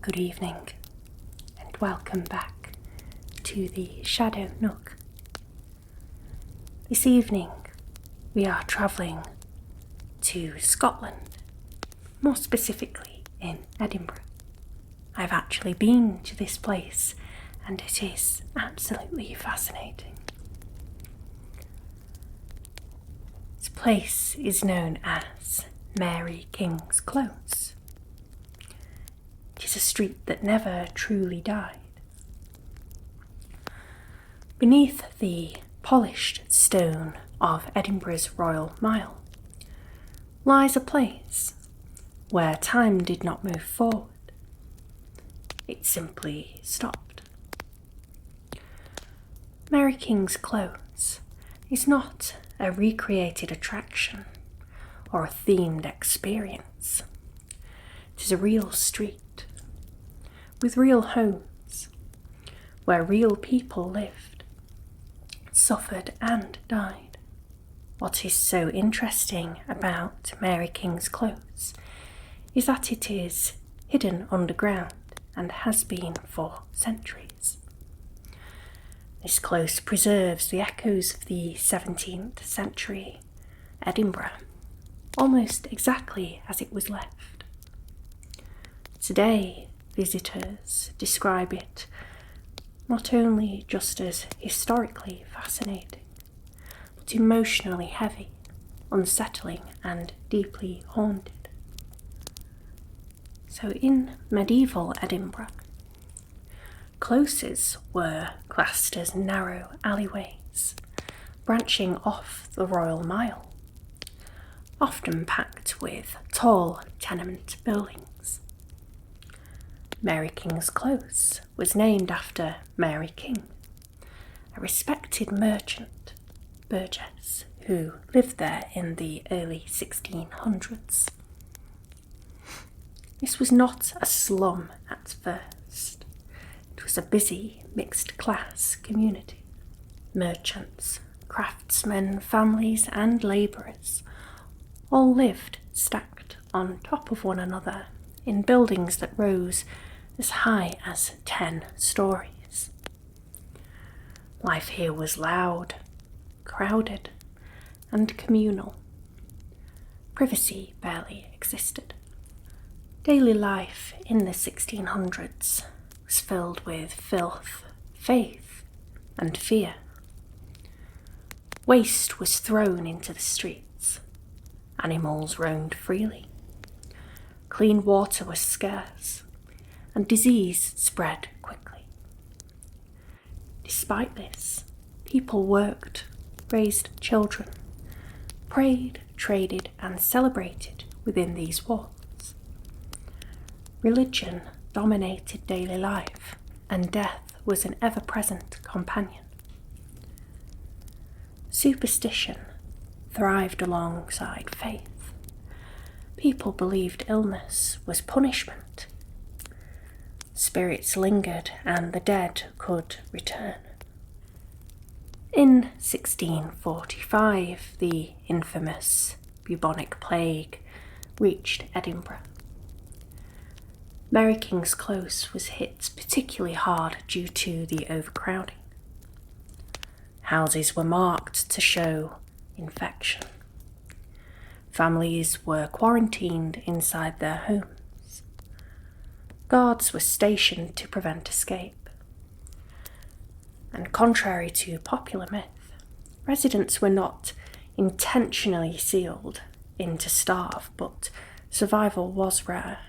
Good evening, and welcome back to the Shadow Nook. This evening, we are travelling to Scotland, more specifically in Edinburgh. I've actually been to this place, and it is absolutely fascinating. This place is known as Mary King's Close. It is a street that never truly died. Beneath the polished stone of Edinburgh's Royal Mile lies a place where time did not move forward. It simply stopped. Mary King's Close is not a recreated attraction or a themed experience. It is a real street with real homes where real people lived, suffered and died. What is so interesting about Mary King's Close is that it is hidden underground and has been for centuries. This close preserves the echoes of the 17th century Edinburgh, almost exactly as it was left. Today, visitors describe it not only just as historically fascinating, but emotionally heavy, unsettling and deeply haunted. So in medieval Edinburgh, closes were classed as narrow alleyways, branching off the Royal Mile, often packed with tall tenement buildings. Mary King's Close was named after Mary King, a respected merchant, burgess, who lived there in the early 1600s. This was not a slum at first. It was a busy, mixed-class community. Merchants, craftsmen, families and labourers all lived stacked on top of one another in buildings that rose as high as 10 stories. Life here was loud, crowded, and communal. Privacy barely existed. Daily life in the 1600s was filled with filth, faith, and fear. Waste was thrown into the streets. Animals roamed freely. Clean water was scarce, and disease spread quickly. Despite this, people worked, raised children, prayed, traded, and celebrated within these walls. Religion dominated daily life, and death was an ever-present companion. Superstition thrived alongside faith. People believed illness was punishment. Spirits lingered and the dead could return. In 1645, the infamous bubonic plague reached Edinburgh. Mary King's Close was hit particularly hard due to the overcrowding. Houses were marked to show infection. Families were quarantined inside their homes. Guards were stationed to prevent escape. And contrary to popular myth, residents were not intentionally sealed in to starve, but survival was rare.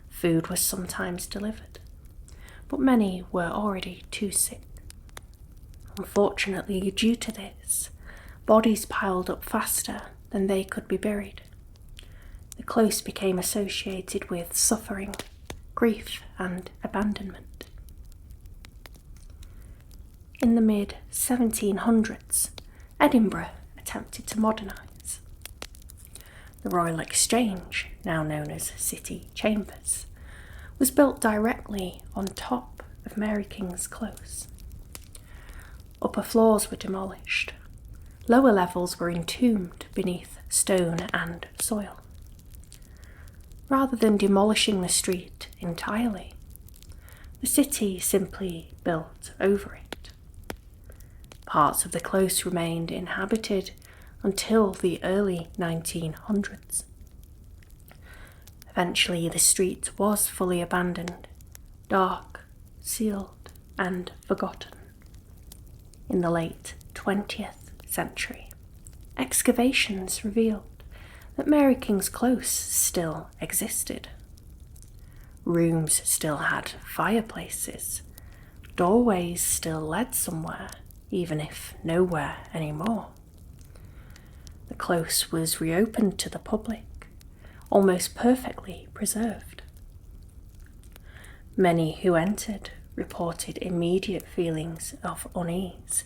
Food was sometimes delivered, but many were already too sick. Unfortunately, due to this, bodies piled up faster than they could be buried. The close became associated with suffering, grief, and abandonment. In the mid-1700s, Edinburgh attempted to modernise. The Royal Exchange, now known as City Chambers, was built directly on top of Mary King's Close. Upper floors were demolished. Lower levels were entombed beneath stone and soil. Rather than demolishing the street entirely, the city simply built over it. Parts of the close remained inhabited until the early 1900s. Eventually, the street was fully abandoned, dark, sealed, and forgotten. In the late 20th century, excavations revealed that Mary King's Close still existed. Rooms still had fireplaces, doorways still led somewhere, even if nowhere anymore. The close was reopened to the public, almost perfectly preserved. Many who entered reported immediate feelings of unease,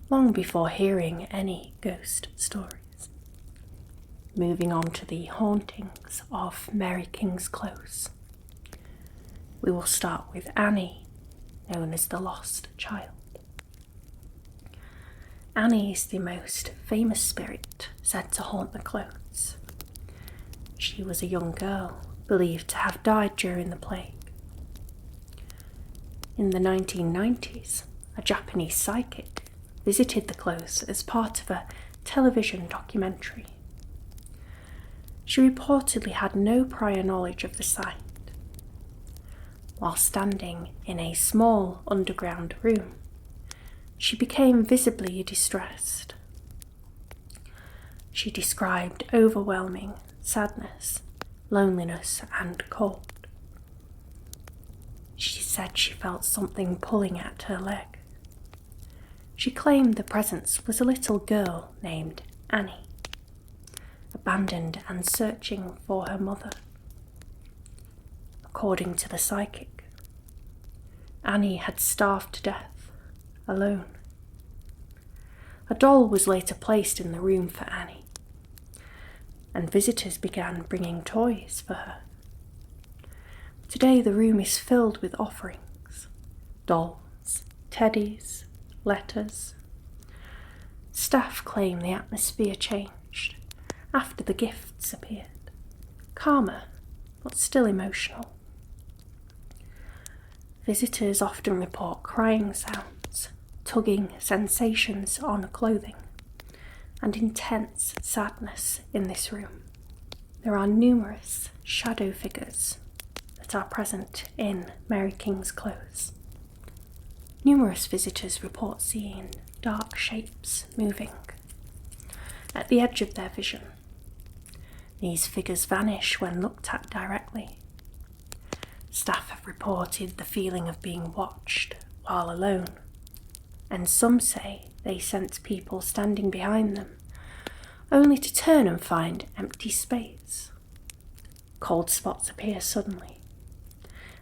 long before hearing any ghost stories. Moving on to the hauntings of Mary King's Close. We will start with Annie, known as the Lost Child. Annie is the most famous spirit said to haunt the close. She was a young girl believed to have died during the plague. In the 1990s, a Japanese psychic visited the close as part of a television documentary. She reportedly had no prior knowledge of the site. While standing in a small underground room, she became visibly distressed. She described overwhelming sadness, loneliness, and cold. She said she felt something pulling at her leg. She claimed the presence was a little girl named Annie, abandoned and searching for her mother. According to the psychic, Annie had starved to death, alone. A doll was later placed in the room for Annie, and visitors began bringing toys for her. Today the room is filled with offerings, dolls, teddies, letters. Staff claim the atmosphere changed after the gifts appeared, calmer but still emotional. Visitors often report crying sounds, tugging sensations on clothing, and intense sadness in this room. There are numerous shadow figures that are present in Mary King's Close. Numerous visitors report seeing dark shapes moving at the edge of their vision. These figures vanish when looked at directly. Staff have reported the feeling of being watched while alone, and some say they sense people standing behind them, only to turn and find empty space. Cold spots appear suddenly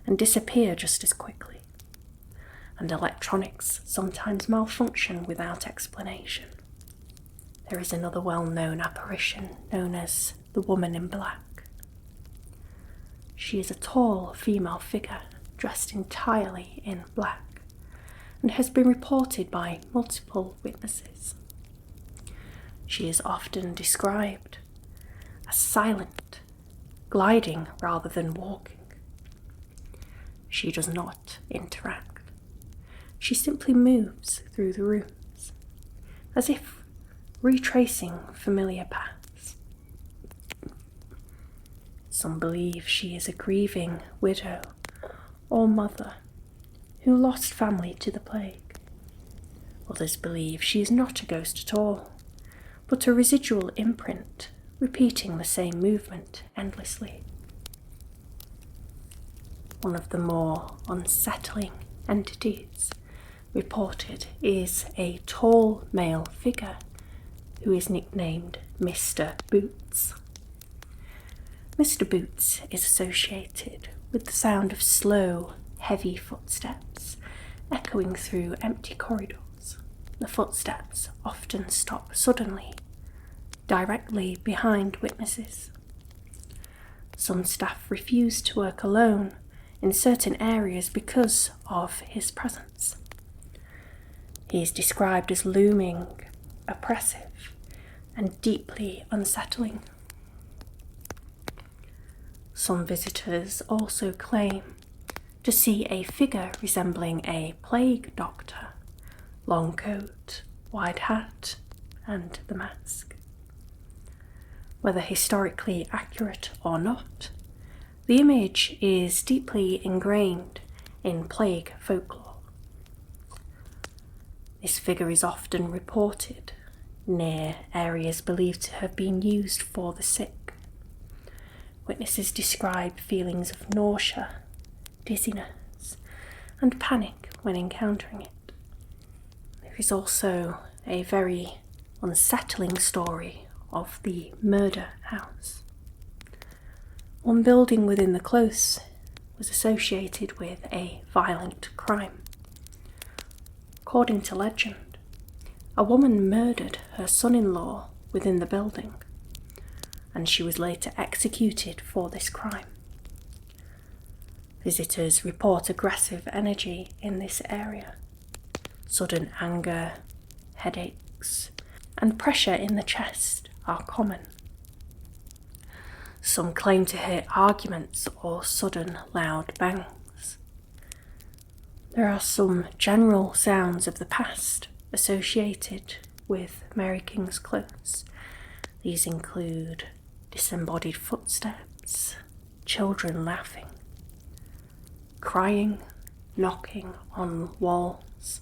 and disappear just as quickly, and electronics sometimes malfunction without explanation. There is another well-known apparition known as the Woman in Black. She is a tall female figure dressed entirely in black and has been reported by multiple witnesses. She is often described as silent, gliding rather than walking. She does not interact. She simply moves through the rooms, as if retracing familiar paths. Some believe she is a grieving widow or mother who lost family to the plague. Others believe she is not a ghost at all, but a residual imprint repeating the same movement endlessly. One of the more unsettling entities reported is a tall male figure who is nicknamed Mr. Boots. Mr. Boots is associated with the sound of slow, heavy footsteps echoing through empty corridors. The footsteps often stop suddenly, directly behind witnesses. Some staff refuse to work alone in certain areas because of his presence. He is described as looming, oppressive, and deeply unsettling. Some visitors also claim to see a figure resembling a plague doctor, long coat, wide hat, and the mask. Whether historically accurate or not, the image is deeply ingrained in plague folklore. This figure is often reported near areas believed to have been used for the sick. Witnesses describe feelings of nausea, dizziness, and panic when encountering it. There is also a very unsettling story of the murder house. One building within the close was associated with a violent crime. According to legend, a woman murdered her son-in-law within the building, and she was later executed for this crime. Visitors report aggressive energy in this area. Sudden anger, headaches, and pressure in the chest are common. Some claim to hear arguments or sudden loud bangs. There are some general sounds of the past associated with Mary King's Close. These include disembodied footsteps, children laughing, crying, knocking on walls,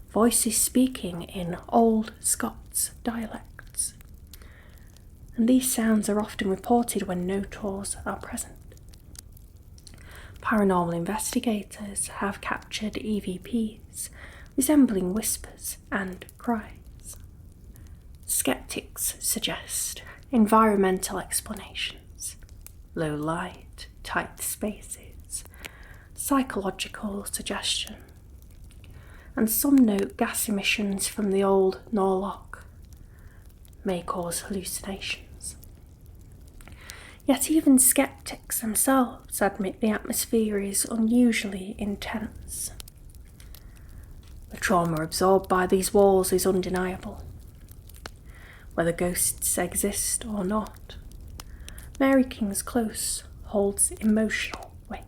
voices speaking in Old Scots dialects. And these sounds are often reported when no tours are present. Paranormal investigators have captured EVPs resembling whispers and cries. Skeptics suggest environmental explanations, low light, tight spaces, psychological suggestion, and some note gas emissions from the old Norloch may cause hallucinations. Yet even skeptics themselves admit the atmosphere is unusually intense. The trauma absorbed by these walls is undeniable. Whether ghosts exist or not, Mary King's Close holds emotional weight.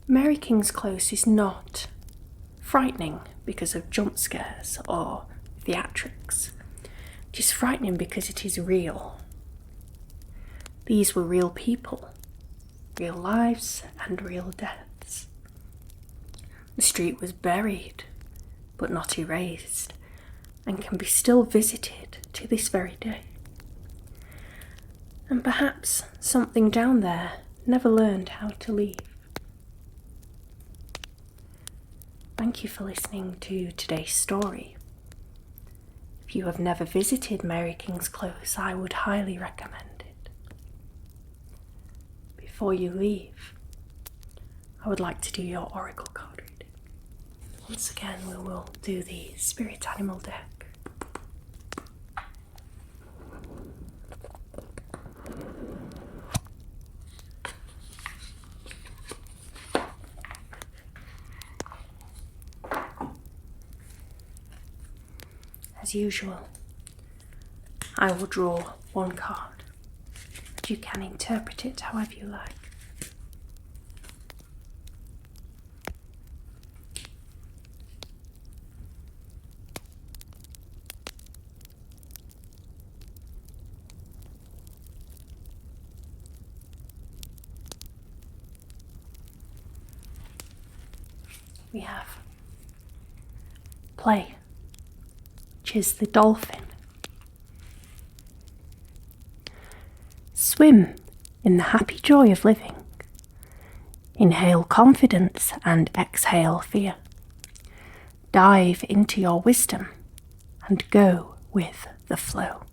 Mary King's Close is not frightening because of jump scares or theatrics. It is frightening because it is real. These were real people, real lives and real deaths. The street was buried, but not erased, and can be still visited to this very day. And perhaps something down there never learned how to leave. Thank you for listening to today's story. If you have never visited Mary King's Close, I would highly recommend it. Before you leave, I would like to do your oracle card reading. Once again, we will do the spirit animal deck. As usual, I will draw one card. You can interpret it however you like. We have play, which is the dolphin. Swim in the happy joy of living. Inhale confidence and exhale fear. Dive into your wisdom and go with the flow.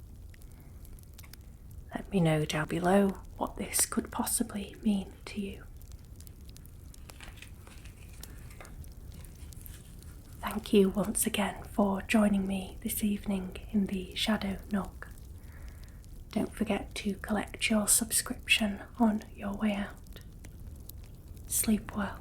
Let me know down below what this could possibly mean to you. Thank you once again for joining me this evening in the Shadow Nook. Don't forget to collect your subscription on your way out. Sleep well.